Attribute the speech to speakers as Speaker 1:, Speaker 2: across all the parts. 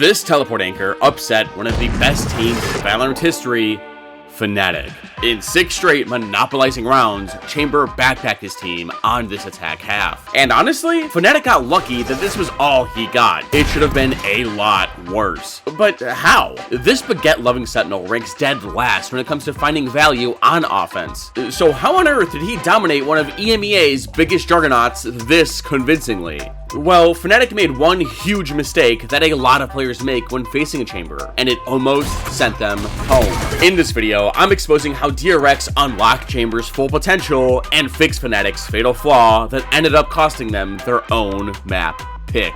Speaker 1: This teleport anchor upset one of the best teams in Valorant history, FNATIC. In 6 straight monopolizing rounds, Chamber backpacked his team on this attack half. And honestly, FNATIC got lucky that this was all he got. It should have been a lot worse. But how? This baguette-loving Sentinel ranks dead last when it comes to finding value on offense. So how on earth did he dominate one of EMEA's biggest juggernauts this convincingly? Well, FNATIC made one huge mistake that a lot of players make when facing a chamber, and it almost sent them home. In this video, I'm exposing how DRX unlocked Chamber's full potential and fixed FNATIC's fatal flaw that ended up costing them their own map pick.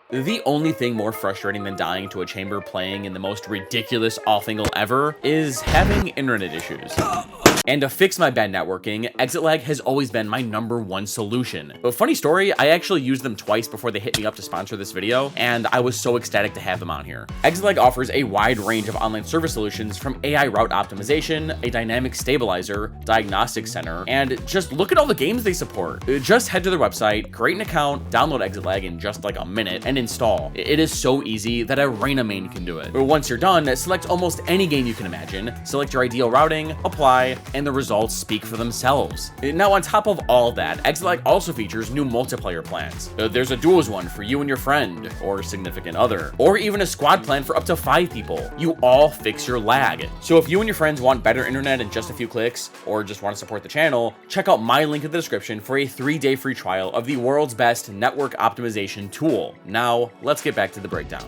Speaker 1: The only thing more frustrating than dying to a chamber playing in the most ridiculous off-angle ever is having internet issues. And to fix my bad networking, exit lag has always been my #1 solution. But funny story, I actually used them twice before they hit me up to sponsor this video, and I was so ecstatic to have them on here. Exit lag offers a wide range of online service solutions from AI route optimization, a dynamic stabilizer, diagnostic center, and just look at all the games they support. Just head to their website, create an account, download exit lag in just like a minute, and install. It is so easy that a Reyna main can do it. Once you're done, select almost any game you can imagine, select your ideal routing, apply, and the results speak for themselves. Now, on top of all that, exit lag also features new multiplayer plans. There's a duos one for you and your friend, or significant other, or even a squad plan for up to 5 people. You all fix your lag. So if you and your friends want better internet in just a few clicks, or just want to support the channel, check out my link in the description for a 3-day free trial of the world's best network optimization tool. Now, let's get back to the breakdown.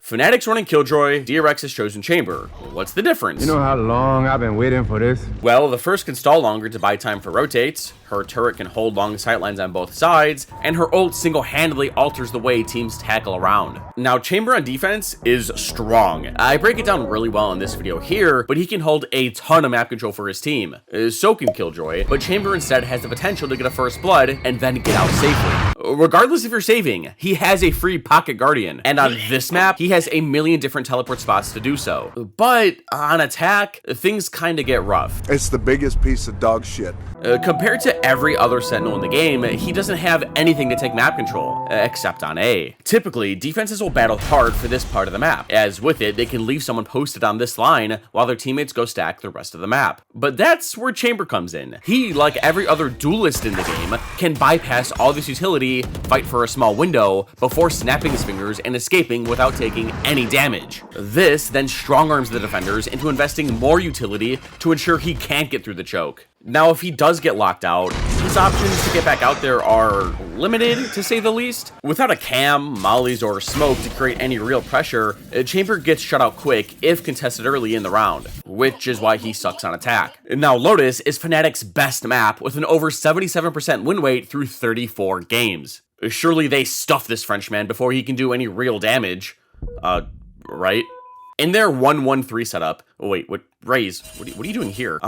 Speaker 1: FNATIC's running Killjoy, DRX has chosen Chamber. What's the difference?
Speaker 2: You know how long I've been waiting for this?
Speaker 1: Well, the first can stall longer to buy time for rotates, her turret can hold long sightlines on both sides, and her ult single-handedly alters the way teams tackle around. Now, Chamber on defense is strong. I break it down really well in this video here, but he can hold a ton of map control for his team. So can Killjoy, but Chamber instead has the potential to get a first blood and then get out safely. Regardless if you're saving, he has a free pocket guardian, and on this map, he has a million different teleport spots to do so. But on attack, things kinda get rough.
Speaker 3: It's the biggest piece of dog shit.
Speaker 1: Compared to every other Sentinel in the game, he doesn't have anything to take map control, except on A. Typically, defenses will battle hard for this part of the map, as with it, they can leave someone posted on this line while their teammates go stack the rest of the map. But that's where Chamber comes in. He, like every other duelist in the game, can bypass all this utility, fight for a small window, before snapping his fingers and escaping without taking any damage. This then strong-arms the defenders into investing more utility to ensure he can't get through the choke. Now, if he does get locked out, his options to get back out there are limited, to say the least. Without a cam, mollies, or smoke to create any real pressure, Chamber gets shut out quick if contested early in the round, which is why he sucks on attack. Now, Lotus is FNATIC's best map with an over 77% win rate through 34 games. Surely they stuff this Frenchman before he can do any real damage. Right? In their 1-1-3 setup, oh wait, what, Raze, what are you doing here?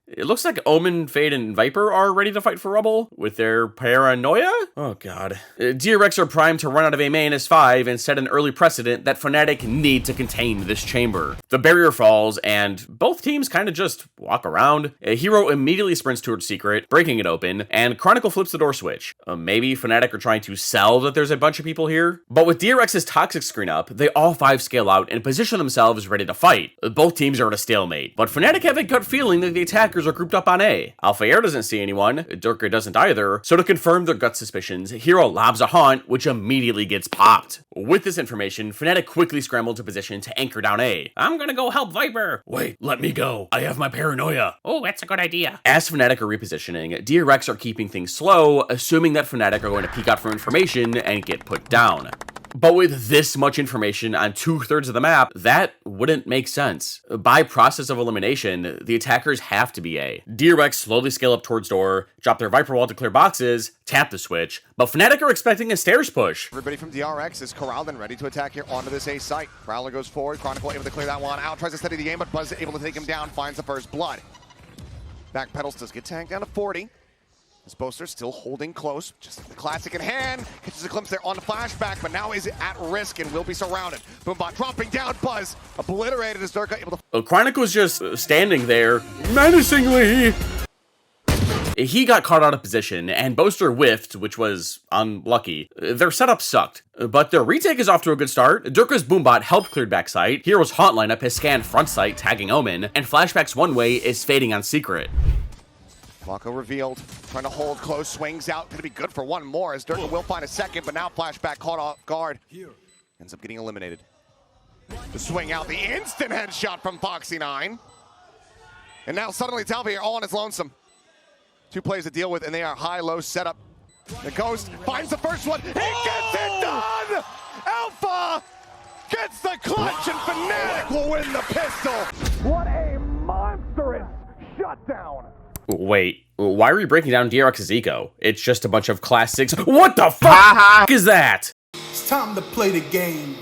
Speaker 1: It looks like Omen, Fade, and Viper are ready to fight for Rubble with their paranoia? Oh god. DRX are primed to run out of a main S5 and set an early precedent that FNATIC need to contain this chamber. The barrier falls, and both teams kind of just walk around. Hero immediately sprints towards Secret, breaking it open, and Chronicle flips the door switch. Maybe FNATIC are trying to sell that there's a bunch of people here? But with DRX's Toxic screen up, they all 5 scale out and position themselves ready to fight. Both teams are at a stalemate, but FNATIC have a gut feeling that the attackers are grouped up on A. Alpha Air doesn't see anyone, Durka doesn't either, so to confirm their gut suspicions, Hero lobs a haunt, which immediately gets popped. With this information, FNATIC quickly scrambled to position to anchor down A. I'm gonna go help Viper! Wait, let me go. I have my paranoia. Oh, that's a good idea. As FNATIC are repositioning, DRX are keeping things slow, assuming that FNATIC are going to peek out for information and get put down. But with this much information on 2/3 of the map, that wouldn't make sense. By process of elimination, the attackers have to be A. DRX slowly scale up towards door, drop their Viper wall to clear boxes, tap the switch, but FNATIC are expecting a stairs push.
Speaker 4: Everybody from DRX is corralled and ready to attack here onto this A site. Prowler goes forward, Chronicle able to clear that one out, tries to steady the game, but Buzz able to take him down, finds the first blood. Backpedals, does get tagged down to 40. This poster still holding close, just like the classic in hand. Catches a glimpse there on the flashback, but now is at risk and will be surrounded. Boombot dropping down, Buzz obliterated as Durka able to...
Speaker 1: Chronicle was just standing there menacingly. He got caught out of position, and Boaster whiffed, which was unlucky. Their setup sucked, but their retake is off to a good start. Durka's Boombot helped clear backside. Hero's Haunt lineup has scanned front sight, tagging Omen, and Flashback's one way is fading on Secret.
Speaker 4: Mako revealed, trying to hold close, swings out, gonna be good for one more as Durka will find a second, but now Flashback caught off guard. Ends up getting eliminated. The swing out, the instant headshot from Foxy9. And now suddenly Talvier all on his lonesome. Two plays to deal with, and they are high-low setup. The Ghost finds the first one. He gets it done! Alpha gets the clutch, and FNATIC will win the pistol. What a monstrous shutdown!
Speaker 1: Wait, why are we breaking down DRX's eco? It's just a bunch of class 6. What the fuck is that?
Speaker 5: It's time to play the game.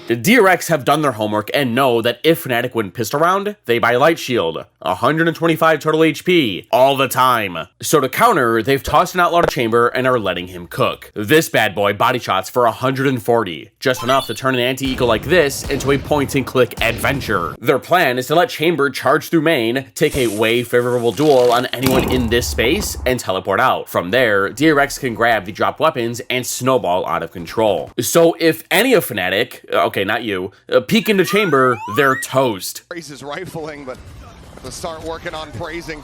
Speaker 1: The DRX have done their homework and know that if FNATIC win pistol round, they buy Light Shield, 125 total HP, all the time. So to counter, they've tossed an Outlaw to Chamber and are letting him cook. This bad boy body shots for 140, just enough to turn an anti-eco like this into a point-and-click adventure. Their plan is to let Chamber charge through main, take a way favorable duel on anyone in this space, and teleport out. From there, DRX can grab the dropped weapons and snowball out of control. So if any of FNATIC, okay, not you, peek into Chamber, they're toast.
Speaker 4: Praise is rifling, but to start working on praising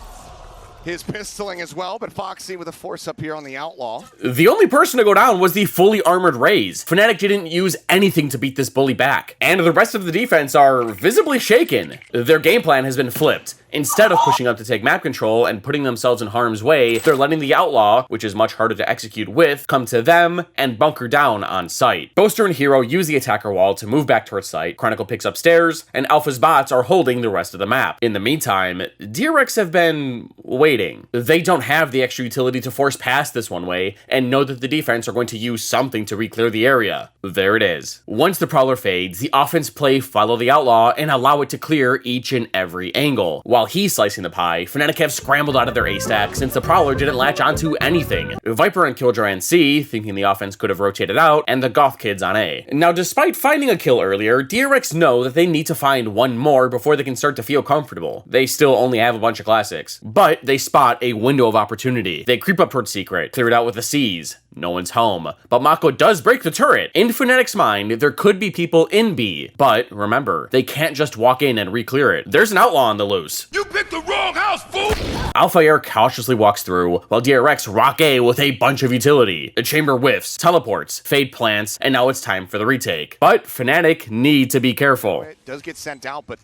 Speaker 4: his pistoling as well, but Foxy with a force up here on the Outlaw.
Speaker 1: The only person to go down was the fully armored Raze. FNATIC didn't use anything to beat this bully back, and the rest of the defense are visibly shaken. Their game plan has been flipped. Instead of pushing up to take map control and putting themselves in harm's way, they're letting the Outlaw, which is much harder to execute with, come to them and bunker down on site. Boaster and Hero use the attacker wall to move back towards site, Chronicle picks up stairs, and Alpha's bots are holding the rest of the map. In the meantime, DRX have been waiting. They don't have the extra utility to force past this one way, and know that the defense are going to use something to re-clear the area. There it is. Once the Prowler fades, the offense play follow the Outlaw and allow it to clear each and every angle. While he's slicing the pie, FNATIC have scrambled out of their A-stack since the Prowler didn't latch onto anything. Viper and Killjoy on C, thinking the offense could have rotated out, and the Goth kids on A. Now, despite finding a kill earlier, DRX know that they need to find one more before they can start to feel comfortable. They still only have a bunch of classics, but they spot a window of opportunity. They creep up towards Secret, clear it out with the C's. No one's home, but Mako does break the turret. In FNATIC's mind, there could be people in B, but remember, they can't just walk in and re-clear it. There's an Outlaw on the loose.
Speaker 5: You picked the wrong house, fool!
Speaker 1: Alpha Air cautiously walks through, while DRX rock A with a bunch of utility. The Chamber whiffs, teleports, fade plants, and now it's time for the retake. But FNATIC need to be careful.
Speaker 4: It does get sent out, but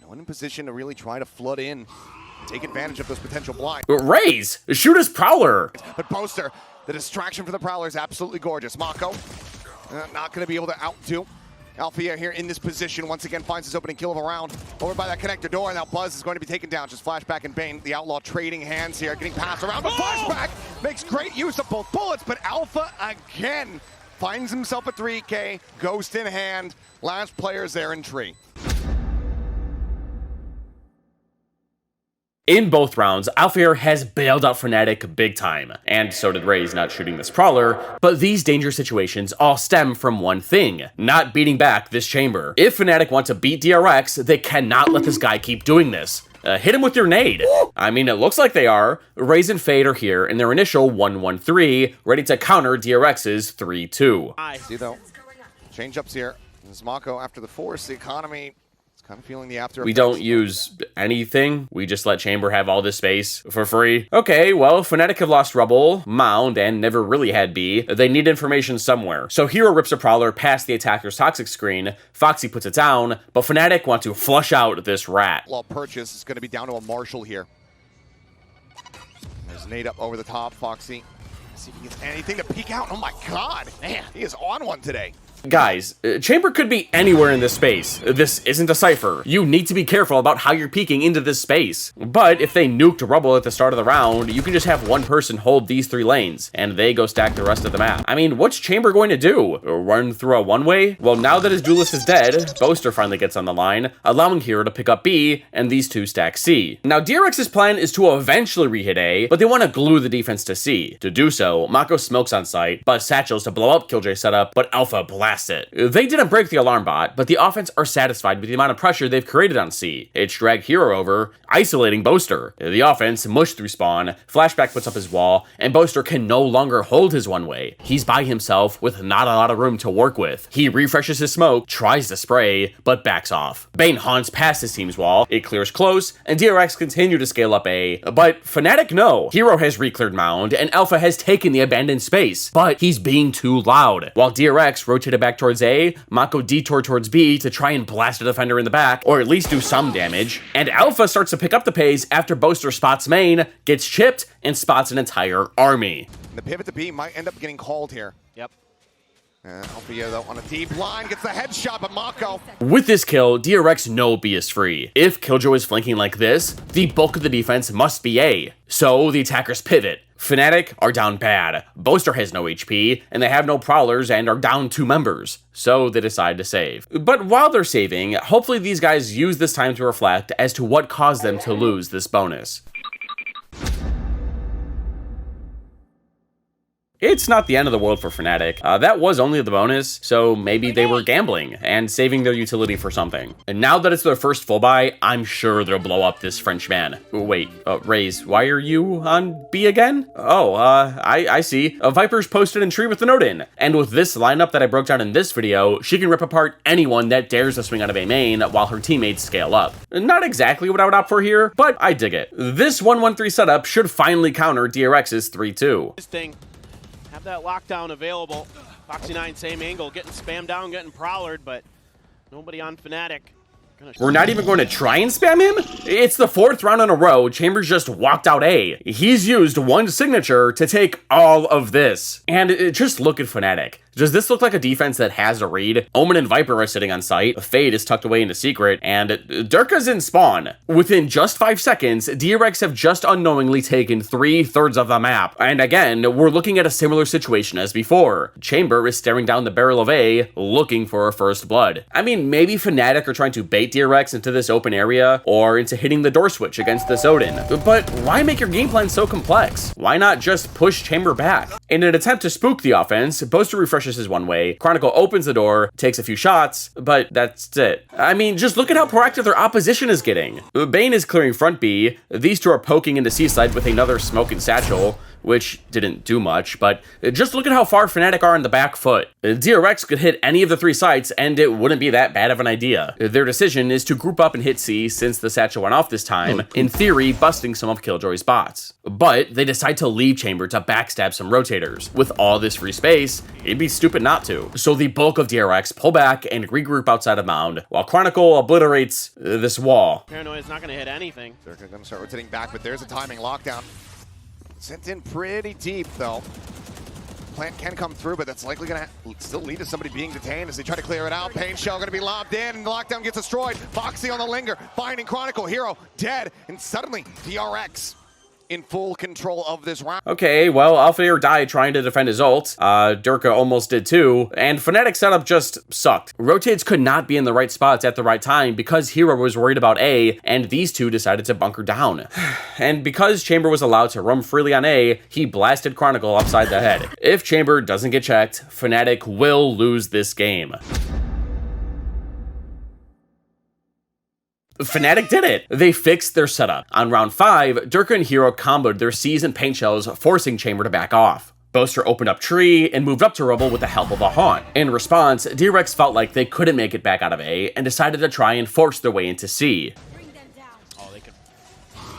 Speaker 4: no one in position to really try to flood in, take advantage of those potential blinds.
Speaker 1: Raze, shoot his Prowler.
Speaker 4: But Boaster, the distraction for the Prowler is absolutely gorgeous. Mako, not going to be able to outdo Althea here in this position. Once again, finds his opening kill of a round over by that connector door, and now Buzz is going to be taken down. Just Flashback and Bane, the Outlaw trading hands here, getting passed around. But Flashback makes great use of both bullets, but Alpha again finds himself a 3K, Ghost in hand. Last player's there in tree.
Speaker 1: In both rounds, Alpha has bailed out FNATIC big time, and so did Raze not shooting this Prowler, but these dangerous situations all stem from one thing, not beating back this Chamber. If FNATIC want to beat DRX, they cannot let this guy keep doing this. Hit him with your nade. I mean, it looks like they are. Raze and Fade are here in their initial 1-1-3, ready to counter DRX's 3-2.
Speaker 4: See though, change-ups here. This Mako after the force, the economy, kind of feeling the after.
Speaker 1: We don't use anything. We just let Chamber have all this space for free. Okay, well, FNATIC have lost Rubble, Mound, and never really had B. They need information somewhere. So Hero rips a Prowler past the attacker's toxic screen, Foxy puts it down, but FNATIC want to flush out this rat.
Speaker 4: Law purchase is going to be down to a Marshall here. There's Nate up over the top, Foxy. See if he gets anything to peek out. Oh my god, man, he is on one today.
Speaker 1: Guys, Chamber could be anywhere in this space. This isn't a cipher. You need to be careful about how you're peeking into this space. But if they nuked Rubble at the start of the round, you can just have one person hold these 3 lanes, and they go stack the rest of the map. I mean, what's Chamber going to do? Run through a one-way? Well, now that his duelist is dead, Boaster finally gets on the line, allowing Hero to pick up B, and these 2 stack C. Now, DRX's plan is to eventually re-hit A, but they want to glue the defense to C. To do so, Mako smokes on site, but Satchels to blow up Killjoy's setup, but Alpha blasts blast it. They didn't break the alarm bot, but the offense are satisfied with the amount of pressure they've created on C. It's dragged Hero over, isolating Boaster. The offense mushed through spawn, Flashback puts up his wall, and Boaster can no longer hold his one-way. He's by himself with not a lot of room to work with. He refreshes his smoke, tries to spray, but backs off. Bane haunts past his team's wall, it clears close, and DRX continue to scale up A, but FNATIC no. Hero has re-cleared Mound, and Alpha has taken the abandoned space, but he's being too loud. While DRX rotated back towards A, Mako detoured towards B to try and blast a defender in the back, or at least do some damage, and Alpha starts to pick up the pace after Boaster spots main, gets chipped, and spots an entire army.
Speaker 4: The pivot to B might end up getting called here.
Speaker 6: Yep.
Speaker 4: Alphia, though, on a deep line, gets the headshot, but Mako.
Speaker 1: With this kill, DRX no B is free. If Killjoy is flanking like this, the bulk of the defense must be A. So the attackers pivot. FNATIC are down bad. Boaster has no HP, and they have no prowlers and are down 2 members. So they decide to save. But while they're saving, hopefully these guys use this time to reflect as to what caused them to lose this bonus. It's not the end of the world for FNATIC. That was only the bonus, so maybe they were gambling and saving their utility for something. And now that it's their first full buy, I'm sure they'll blow up this French man. Wait, Raze, why are you on B again? Oh, I see. Viper's posted in tree with the note in. And with this lineup that I broke down in this video, she can rip apart anyone that dares to swing out of A main while her teammates scale up. Not exactly what I would opt for here, but I dig it. This 1-1-3 setup should finally counter DRX's 3-2.
Speaker 6: This thing, have that lockdown available. Foxy9, same angle, getting spammed down, getting prowlered, but nobody on FNATIC.
Speaker 1: We're not even going to try and spam him? It's the 4th round in a row, Chambers just walked out A. He's used one signature to take all of this. And just look at FNATIC. Does this look like a defense that has a read? Omen and Viper are sitting on site, Fade is tucked away into secret, and Durka's in spawn. Within just 5 seconds, DRX have just unknowingly taken 3/3 of the map. And again, we're looking at a similar situation as before. Chamber is staring down the barrel of A, looking for a first blood. I mean, maybe FNATIC are trying to bait DRX into this open area, or into hitting the door switch against this Odin. But why make your game plan so complex? Why not just push Chamber back? In an attempt to spook the offense, Boaster refreshes his one way, Chronicle opens the door, takes a few shots, but that's it. I mean, just look at how proactive their opposition is getting. Bane is clearing front B, these two are poking into C-side with another smoke and satchel, which didn't do much, but just look at how far FNATIC are in the back foot. DRX could hit any of the 3 sites, and it wouldn't be that bad of an idea. Their decision is to group up and hit C since the satchel went off this time, in theory busting some of Killjoy's bots. But they decide to leave Chamber to backstab some rotators. With all this free space, it'd be stupid not to. So the bulk of DRX pull back and regroup outside of Mound, while Chronicle obliterates this wall.
Speaker 6: Paranoia is not going to hit anything.
Speaker 4: They're going to start rotating back, but there's a timing lockdown. Sent in pretty deep, though. Plant can come through, but that's likely going to still lead to somebody being detained as they try to clear it out. Pain Shell going to be lobbed in, and the lockdown gets destroyed. Foxy on the linger, finding Chronicle. Hero dead, and suddenly DRX in full control of this round.
Speaker 1: Okay, well, Alpha died trying to defend his ult. Durka almost did too, and FNATIC setup just sucked. Rotates could not be in the right spots at the right time because Hero was worried about A, and these two decided to bunker down. And because Chamber was allowed to roam freely on A, he blasted Chronicle upside the head. If Chamber doesn't get checked, FNATIC will lose this game. FNATIC did it! They fixed their setup. On round 5, Durka and Hero comboed their C's and paint shells, forcing Chamber to back off. Boaster opened up tree and moved up to rubble with the help of a haunt. In response, DRX felt like they couldn't make it back out of A and decided to try and force their way into C.
Speaker 6: Oh, they could.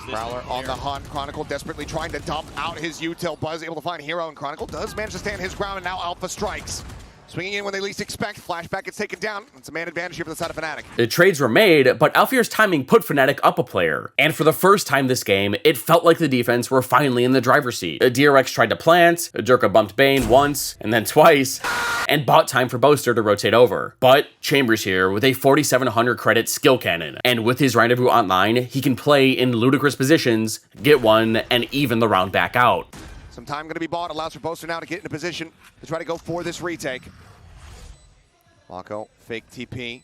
Speaker 4: Prowler on the hunt. Chronicle desperately trying to dump out his util. Buzz able to find Hero, and Chronicle does manage to stand his ground, and now Alpha strikes. Swinging in when they least expect, Flashback gets taken down. It's a man advantage here for the side of FNATIC.
Speaker 1: The trades were made, but Alfier's timing put FNATIC up a player. And for the first time this game, it felt like the defense were finally in the driver's seat. DRX tried to plant, Durka bumped Bane once, and then twice, and bought time for Boaster to rotate over. But Chambers here with a 4,700 credit skill cannon. And with his rendezvous online, he can play in ludicrous positions, get one, and even the round back out.
Speaker 4: Some time going to be bought, allows for Boaster now to get in a position to try to go for this retake. Mako, fake TP,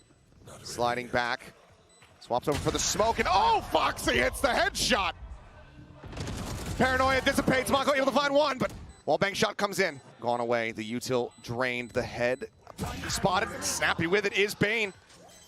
Speaker 4: sliding back, swaps over for the smoke, and oh, Foxy hits the headshot! Paranoia dissipates, Mako able to find one, but wallbang shot comes in. Gone away, the util drained the head. Spotted, snappy with it is Bane.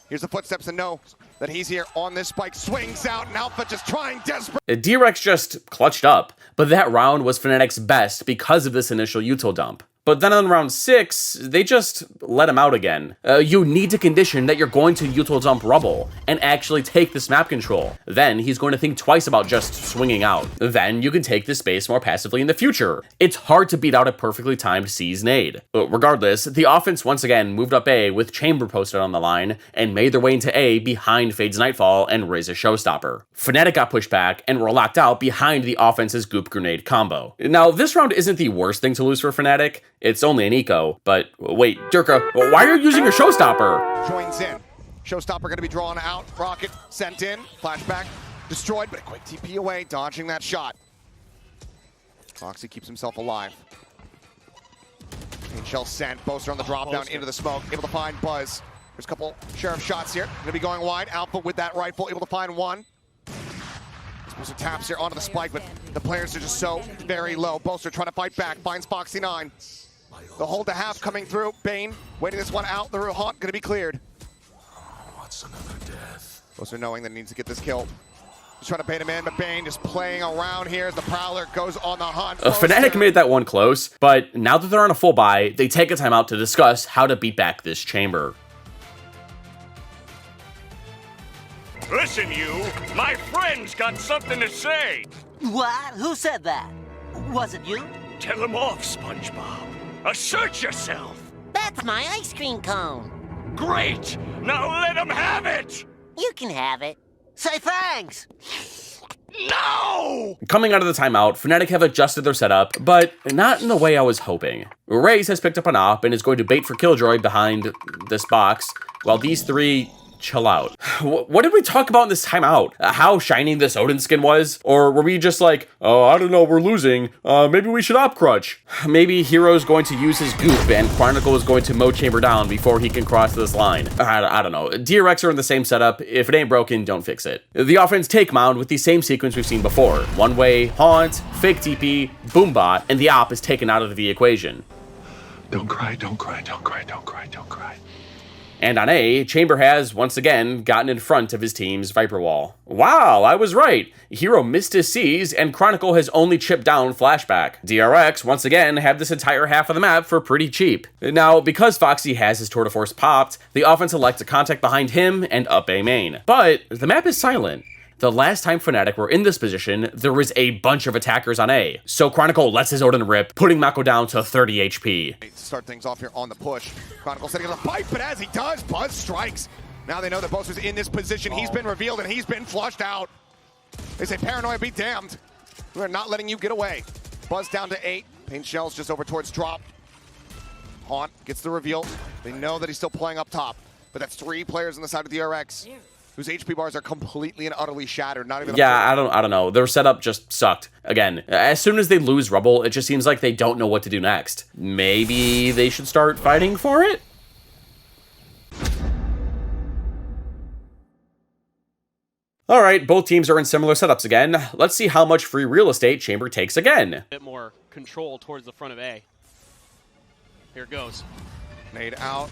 Speaker 4: Here's the footsteps and know that he's here on this spike. Swings out, and Alpha just trying desperate.
Speaker 1: DRX just clutched up, but that round was FNATIC's best because of this initial util dump. But then on round 6, they just let him out again. You need to condition that you're going to util dump rubble and actually take this map control. Then he's going to think twice about just swinging out. Then you can take this space more passively in the future. It's hard to beat out a perfectly timed C's nade. But regardless, the offense once again moved up A with Chamber posted on the line and made their way into A behind Fade's Nightfall and Riz's Showstopper. FNATIC got pushed back and were locked out behind the offense's Goop Grenade combo. Now, this round isn't the worst thing to lose for FNATIC. It's only an eco, but wait, Durka, why are you using your Showstopper?
Speaker 4: Joins in. Showstopper going to be drawn out. Rocket sent in. Flashback destroyed, but a quick TP away, dodging that shot. Foxy keeps himself alive. Shell sent. Boaster on the drop down into the smoke. Able to find Buzz. There's a couple Sheriff shots here. Going to be going wide. Alpha with that rifle, able to find one. Boaster taps here onto the spike, but the players are just so very low. Boaster trying to fight back. Finds Foxy 9. The hold to half coming through. Bane waiting this one out. The haunt going to be cleared.
Speaker 5: What's another death?
Speaker 4: Boaster knowing that he needs to get this kill. Just trying to bait him in, but Bane just playing around here as the Prowler goes on the hunt.
Speaker 1: FNATIC made that one close, but now that they're on a full buy, they take a timeout to discuss how to beat back this chamber.
Speaker 7: Listen, you! My friend's got something to say!
Speaker 8: What? Who said that? Was it you?
Speaker 7: Tell him off, SpongeBob. Assert yourself!
Speaker 8: That's my ice cream cone.
Speaker 7: Great! Now let him have it!
Speaker 8: You can have it. Say thanks!
Speaker 7: No!
Speaker 1: Coming out of the timeout, FNATIC have adjusted their setup, but not in the way I was hoping. Raze has picked up an op and is going to bait for Killjoy behind this box, while these three chill out. What did we talk about in this timeout? How shiny this Odin skin was? Or were we just like, oh, I don't know, we're losing. Maybe we should op crutch. Maybe Hero's going to use his goop and Chronicle is going to mow Chamber down before he can cross this line. I don't know. DRX are in the same setup. If it ain't broken, don't fix it. The offense take mound with the same sequence we've seen before. One way, haunt, fake TP, boombot, and the op is taken out of the equation.
Speaker 5: Don't cry, don't cry, don't cry, don't cry, don't cry.
Speaker 1: And on A, Chamber has, once again, gotten in front of his team's Viper Wall. Wow, I was right. Hero missed his C's, and Chronicle has only chipped down Flashback. DRX, once again, have this entire half of the map for pretty cheap. Now, because Foxy has his Tour de Force popped, the offense elects to contact behind him and up A main. But the map is silent. The last time FNATIC were in this position, there was a bunch of attackers on A. So Chronicle lets his Odin rip, putting Mako down to 30 HP.
Speaker 4: Start things off here on the push. Chronicle setting up a fight, but as he does, Buzz strikes. Now they know that Boaster's in this position. He's been revealed and he's been flushed out. They say paranoia be damned. We're not letting you get away. Buzz down to 8. Paint Shell's just over towards drop. Haunt gets the reveal. They know that he's still playing up top, but that's 3 players on the side of DRX. Whose HP bars are completely and utterly shattered. Not even.
Speaker 1: Yeah, I don't know. Their setup just sucked. Again, as soon as they lose rubble, it just seems like they don't know what to do next. Maybe they should start fighting for it? All right, both teams are in similar setups again. Let's see how much free real estate Chamber takes again.
Speaker 6: A bit more control towards the front of A. Here it goes.
Speaker 4: Nade out.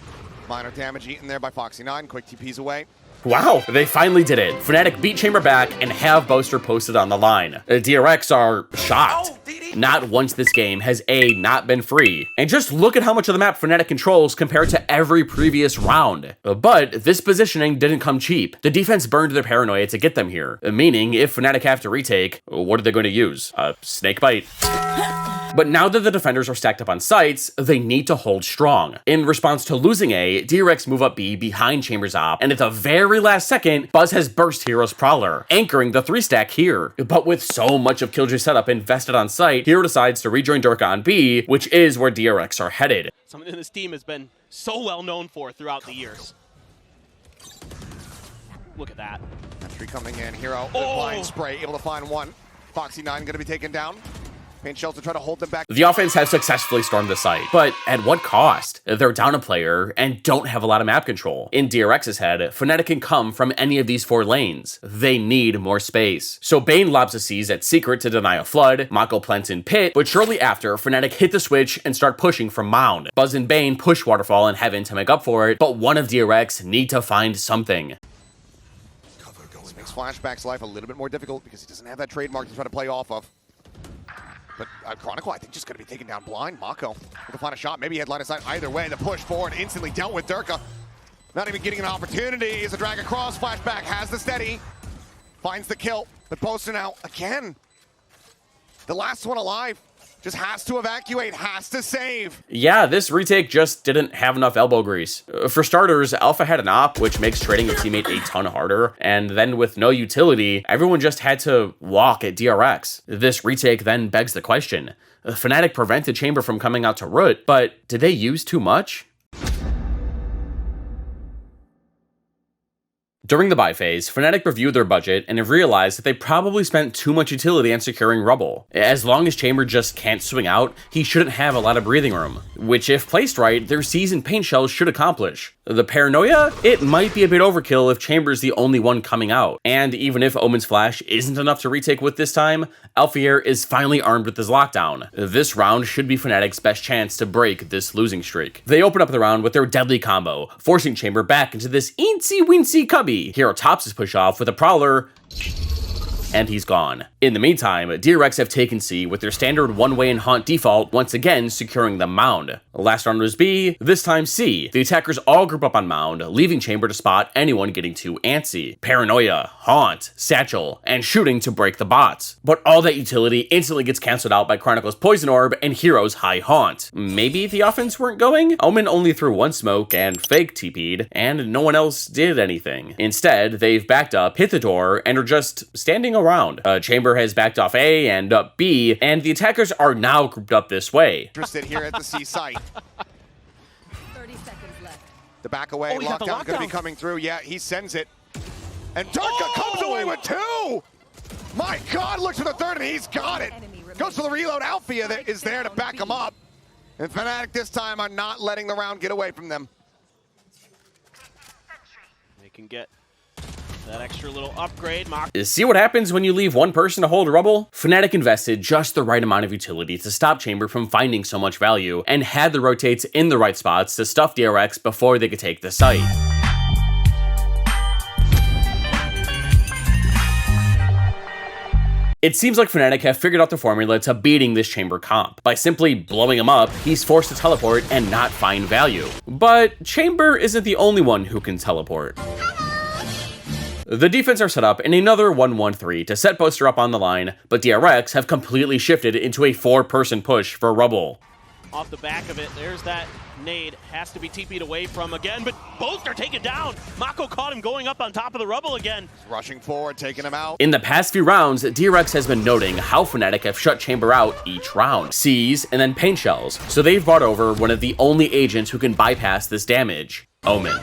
Speaker 4: Minor damage eaten there by Foxy 9. Quick TP's away.
Speaker 1: Wow, they finally did it. FNATIC beat Chamber back and have Boaster posted on the line. DRX are shocked. Not once this game has A not been free. And just look at how much of the map FNATIC controls compared to every previous round. But this positioning didn't come cheap. The defense burned their paranoia to get them here. Meaning, if FNATIC have to retake, what are they going to use? Snake bite. But now that the defenders are stacked up on sites, they need to hold strong. In response to losing A, DRX move up B behind Chamber's op, and at the very last second, Buzz has burst Hero's Prowler, anchoring the 3-stack here. But with so much of Killjoy's setup invested on site, Hero decides to rejoin Durka on B, which is where DRX are headed.
Speaker 6: Something this team has been so well known for throughout the years. Look at that.
Speaker 4: Entry coming in. Hero, blind spray, able to find one. Foxy 9 going to be taken down. Paint shells to try to hold them back.
Speaker 1: The offense has successfully stormed the site, but at what cost? They're down a player and don't have a lot of map control. In DRX's head, FNATIC can come from any of these 4 lanes. They need more space. So Bane lobs a seize at Secret to deny a flood, Mako plants in Pit, but shortly after, FNATIC hit the switch and start pushing from Mound. Buzz and Bane push Waterfall and Heaven to make up for it, but one of DRX need to find something.
Speaker 4: This makes Flashback's life a little bit more difficult because he doesn't have that trademark to try to play off of. But Chronicle, I think, just going to be taken down blind. Mako with a final shot. Maybe he had line of sight either way. The push forward instantly dealt with Durka. Not even getting an opportunity. As a drag across. Flashback has the steady. Finds the kill. But Poster now, again, the last one alive. Just has to evacuate, has to save.
Speaker 1: Yeah, this retake just didn't have enough elbow grease. For starters, Alpha had an op, which makes trading a teammate a ton harder, and then with no utility, everyone just had to walk at DRX. This retake then begs the question. FNATIC prevented Chamber from coming out to root, but did they use too much? During the buy phase, FNATIC reviewed their budget and have realized that they probably spent too much utility on securing Rubble. As long as Chamber just can't swing out, he shouldn't have a lot of breathing room, which if placed right, their seasoned paint shells should accomplish. The Paranoia? It might be a bit overkill if Chamber's the only one coming out, and even if Omen's Flash isn't enough to retake with this time, Alfier is finally armed with his lockdown. This round should be FNATIC's best chance to break this losing streak. They open up the round with their deadly combo, forcing Chamber back into this eensy-weensy cubby. Hero tops his push off with a Prowler, and he's gone. In the meantime, DRX have taken C with their standard one-way and haunt default, once again securing the Mound. Last round was B, this time C. The attackers all group up on Mound, leaving Chamber to spot anyone getting too antsy. Paranoia, Haunt, Satchel, and shooting to break the bots. But all that utility instantly gets cancelled out by Chronicle's Poison Orb and Hero's High Haunt. Maybe the offense weren't going? Omen only threw one smoke and fake TP'd, and no one else did anything. Instead, they've backed up, hit the door, and are just standing around. Chamber has backed off A and up B, and the attackers are now grouped up this way.
Speaker 4: Interested here at the C site.
Speaker 9: 30 seconds left.
Speaker 4: The back away, lockdown going to be coming through. Yeah, he sends it. And Durka comes away with 2! My God, looks for the third, and he's got it. Goes for the reload. Alfia that is there to back him up. And FNATIC this time are not letting the round get away from them.
Speaker 6: They can get that extra little upgrade.
Speaker 1: See what happens when you leave one person to hold Rubble? FNATIC invested just the right amount of utility to stop Chamber from finding so much value, and had the rotates in the right spots to stuff DRX before they could take the site. It seems like FNATIC have figured out the formula to beating this Chamber comp. By simply blowing him up, he's forced to teleport and not find value. But Chamber isn't the only one who can teleport. The defense are set up in another 1-1-3 to set Poster up on the line, but DRX have completely shifted into a 4-person push for Rubble.
Speaker 6: Off the back of it, there's that nade. Has to be TP'd away from again, but both are taken down. Mako caught him going up on top of the Rubble again.
Speaker 4: Rushing forward, taking him out.
Speaker 1: In the past few rounds, DRX has been noting how FNATIC have shut Chamber out each round. Seize, and then paint shells. So they've brought over one of the only agents who can bypass this damage, Omen.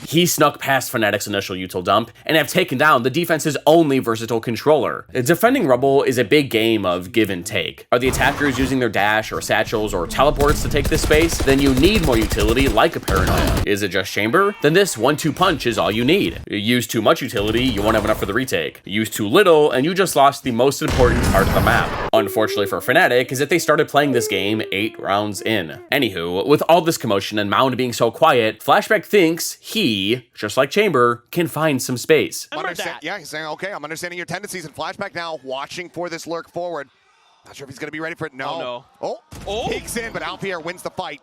Speaker 1: He snuck past FNATIC's initial util dump and have taken down the defense's only versatile controller. Defending Rubble is a big game of give and take. Are the attackers using their dash or satchels or teleports to take this space? Then you need more utility like a Paranoia. Is it just Chamber? Then this 1-2 punch is all you need. You use too much utility, you won't have enough for the retake. Use too little, and you just lost the most important part of the map. Unfortunately for FNATIC is that they started playing this game 8 rounds in. Anywho, with all this commotion and Mound being so quiet, Flashback thinks he, just like Chamber, can find some space.
Speaker 4: Yeah, he's saying, okay, I'm understanding your tendencies, and Flashback now watching for this lurk forward. Not sure if he's going to be ready for it. No. Oh, peeks in, but Alfier wins the fight.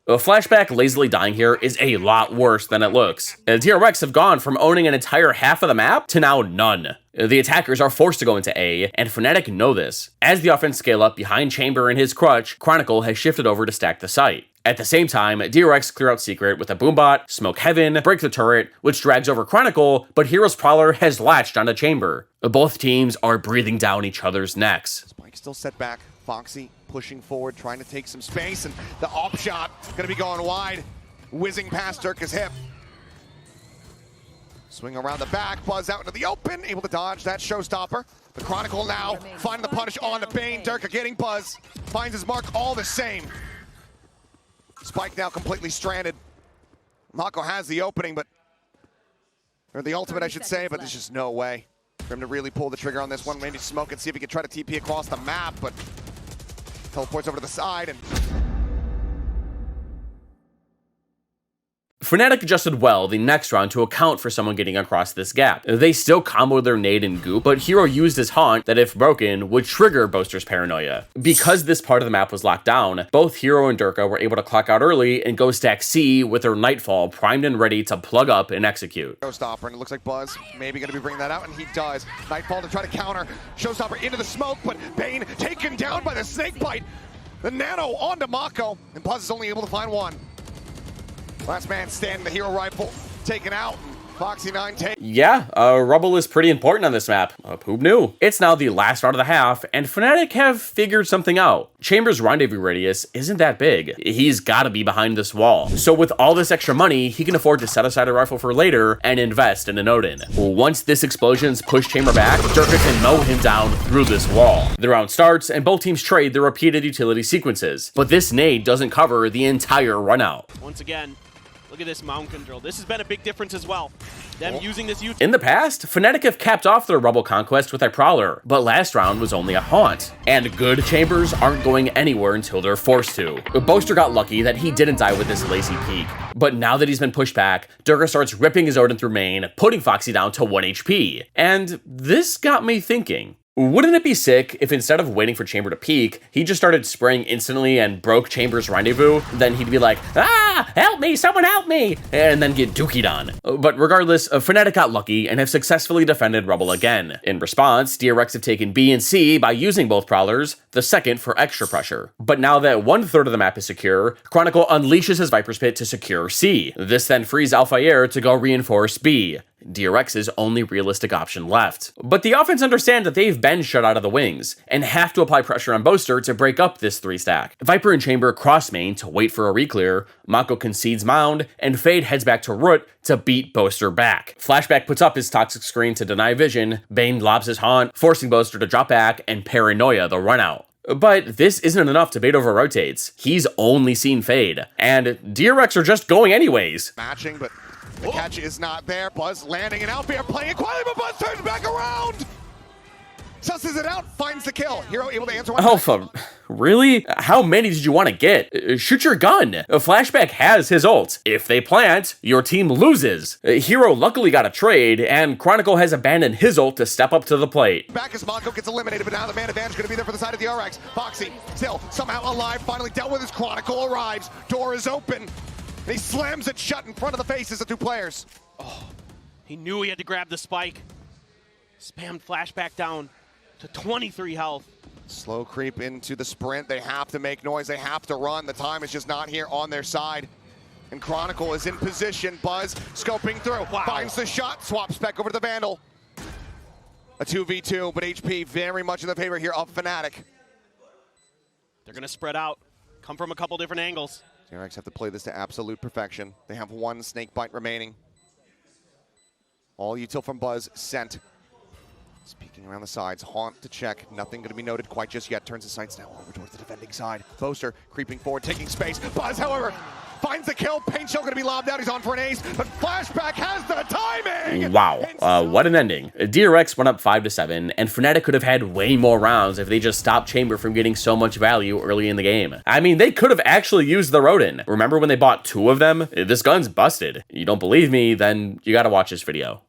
Speaker 1: A Flashback lazily dying here is a lot worse than it looks. DRX have gone from owning an entire half of the map to now none. The attackers are forced to go into A, and FNATIC know this. As the offense scale up behind Chamber and his crutch, Chronicle has shifted over to stack the site. At the same time, DRX clear out Secret with a Boombot, smoke Heaven, break the turret, which drags over Chronicle, but Hero's Prowler has latched onto Chamber. Both teams are breathing down each other's necks.
Speaker 4: Spike still set back. Foxy pushing forward, trying to take some space, and the op shot going to be going wide, whizzing past Durka's hip. Swing around the back, Buzz out into the open, able to dodge that showstopper. The Chronicle now finding the punish on the Bane. Durka getting Buzz, finds his mark all the same. Spike now completely stranded. Mako has the opening, or the ultimate I should say, but there's just no way for him to really pull the trigger on this one. Maybe smoke and see if he can try to TP across the map, but teleports over to the side and
Speaker 1: FNATIC adjusted well the next round to account for someone getting across this gap. They still comboed their nade and goop, but Hero used his haunt that if broken would trigger Boaster's paranoia. Because this part of the map was locked down, both Hero and Durka were able to clock out early and go stack C with their Nightfall primed and ready to plug up and execute.
Speaker 4: Showstopper, and it looks like Buzz maybe going to be bringing that out, and he does. Nightfall to try to counter. Showstopper into the smoke, but Bane taken down by the snake bite. The nano onto Mako, and Buzz is only able to find one. Last man standing, the hero rifle taken out. Foxy9 take.
Speaker 1: Yeah, rubble is pretty important on this map. Who knew? It's now the last round of the half, and FNATIC have figured something out. Chamber's rendezvous radius isn't that big. He's gotta be behind this wall. So with all this extra money, he can afford to set aside a rifle for later and invest in an Odin. Once this explosion's pushed Chamber back, Durka can mow him down through this wall. The round starts, and both teams trade the repeated utility sequences. But this nade doesn't cover the entire run out.
Speaker 6: Once again, look at this mount control. This has been a big difference as well. Them using this
Speaker 1: In the past, FNATIC have capped off their Rubble conquest with a Prowler, but last round was only a Haunt. And good Chambers aren't going anywhere until they're forced to. Boaster got lucky that he didn't die with this lazy peek. But now that he's been pushed back, Durka starts ripping his Odin through main, putting Foxy down to 1 HP. And this got me thinking. Wouldn't it be sick if instead of waiting for Chamber to peek, he just started spraying instantly and broke Chamber's rendezvous? Then he'd be like, ah, help me, someone help me, and then get dookied on. But regardless, FNATIC got lucky and have successfully defended Rubble again. In response, DRX have taken B and C by using both Prowlers, the second for extra pressure. But now that 1/3 of the map is secure, Chronicle unleashes his Viper's Pit to secure C. This then frees Alphaire to go reinforce B. DRX's only realistic option left. But the offense understand that they've been shut out of the wings, and have to apply pressure on Boaster to break up this 3-stack. Viper and Chamber cross main to wait for a reclear, Mako concedes mound, and Fade heads back to Root to beat Boaster back. Flashback puts up his toxic screen to deny vision, Bane lobs his haunt, forcing Boaster to drop back and paranoia the run out. But this isn't enough to bait over rotates. He's only seen Fade, and DRX are just going anyways.
Speaker 4: Matching, but the catch is not there. Buzz landing and Alphaire playing it quietly, but Buzz turns back around. Susses it out, finds the kill. Hero able to answer one.
Speaker 1: Alpha, really? How many did you want to get? Shoot your gun. Flashback has his ult. If they plant, your team loses. Hero luckily got a trade, and Chronicle has abandoned his ult to step up to the plate.
Speaker 4: Back as Mako gets eliminated, but now the man advantage going to be there for the side of the RX. Foxy still somehow alive, finally dealt with his Chronicle arrives. Door is open. And he slams it shut in front of the faces of two players.
Speaker 6: Oh, he knew he had to grab the spike. Spammed Flashback down to 23 health.
Speaker 4: Slow creep into the sprint. They have to make noise. They have to run. The time is just not here on their side. And Chronicle is in position. Buzz scoping through. Wow. Finds the shot. Swaps back over to the Vandal. A 2v2, but HP very much in the favor here of FNATIC.
Speaker 6: They're going to spread out. Come from a couple different angles.
Speaker 4: DRX have to play this to absolute perfection. They have one snake bite remaining. All util from Buzz sent. Speaking around the sides, Haunt to check. Nothing going to be noted quite just yet. Turns his sights now over towards the defending side. Boaster creeping forward, taking space. Buzz, however, finds the kill. Paint Shell going to be lobbed out. He's on for an ace, but Flashback has the timing.
Speaker 1: Wow, what an ending. DRX went up 5-7, and FNATIC could have had way more rounds if they just stopped Chamber from getting so much value early in the game. I mean, they could have actually used the Rodin. Remember when they bought 2 of them? This gun's busted. You don't believe me? Then you gotta watch this video.